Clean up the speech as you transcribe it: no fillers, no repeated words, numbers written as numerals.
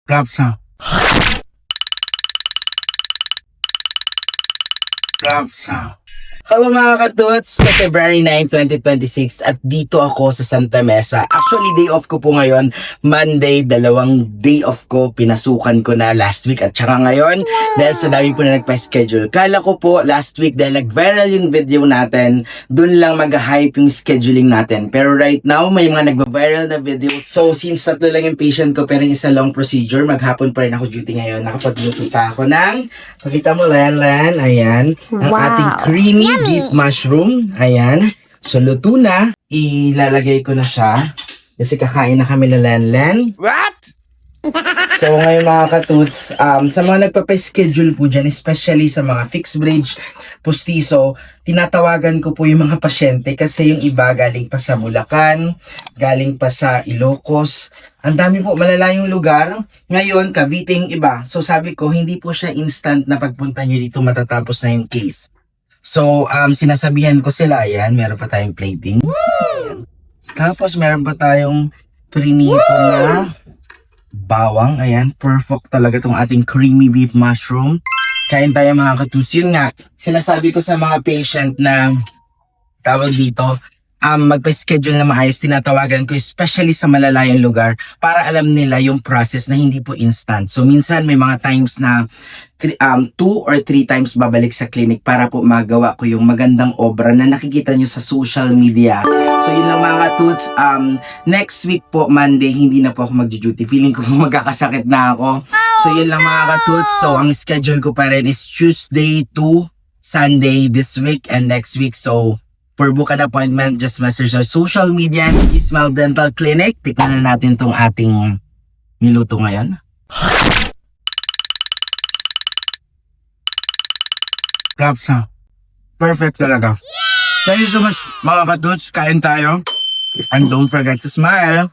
Rapsa. Rapsa. Hello mga katuts! Sa February 9, 2026 at dito ako sa Santa Mesa. Actually, day off ko po ngayon. Monday, dalawang day off ko. Pinasukan ko na last week at saka ngayon. Dahil sa dami po na nagpa-schedule. Kala ko po last week dahil nag-viral yung video natin, dun lang mag-hype yung scheduling natin. Pero right now, may mga nag-viral na videos. So, since tatlo lang yung patient ko pero yung isa long procedure, maghapon pa rin ako duty ngayon. Nakapag-luto pa ako ng, pakita mo Lan, ayan, ang ating creamy beef mushroom. Ayan. So, luto na. Ilalagay ko na siya. Kasi kakain na kami na Lan. What? So, ngayon mga katuts, sa mga nagpapaschedule po dyan, especially sa mga fixed bridge, postizo, tinatawagan ko po yung mga pasyente kasi yung iba galing pa sa Bulacan, galing pa sa Ilocos. Ang dami po, malalayong lugar. Ngayon, Cavite yung iba. So, sabi ko, hindi po siya instant na pagpunta nyo dito matatapos na yung case. So, sinasabihan ko sila, ayan, meron pa tayong plating. Ayan. Tapos, meron pa tayong prinito na bawang. Ayan, perfect talaga itong ating creamy beef mushroom. Kain tayo mga katuts. Yun nga, sinasabi ko sa mga patient na tawag dito, magpa-schedule na maayos, tinatawagan ko especially sa malalayang lugar para alam nila yung process na hindi po instant. So minsan may mga times na 2 or 3 times babalik sa clinic para po magawa ko yung magandang obra na nakikita nyo sa social media. So yun lang mga katuts. Next week po, Monday, hindi na po ako mag-duty. Feeling ko magkakasakit na ako. So yun lang mga katuts. So ang schedule ko pa rin is Tuesday to Sunday this week and next week. So for book an appointment, just message our social media, Ismael Dental Clinic. Tikman na natin tong ating niluto ngayon. Rapsa. Perfect talaga. Thank you so much mga katuts. Kain tayo. And don't forget to smile.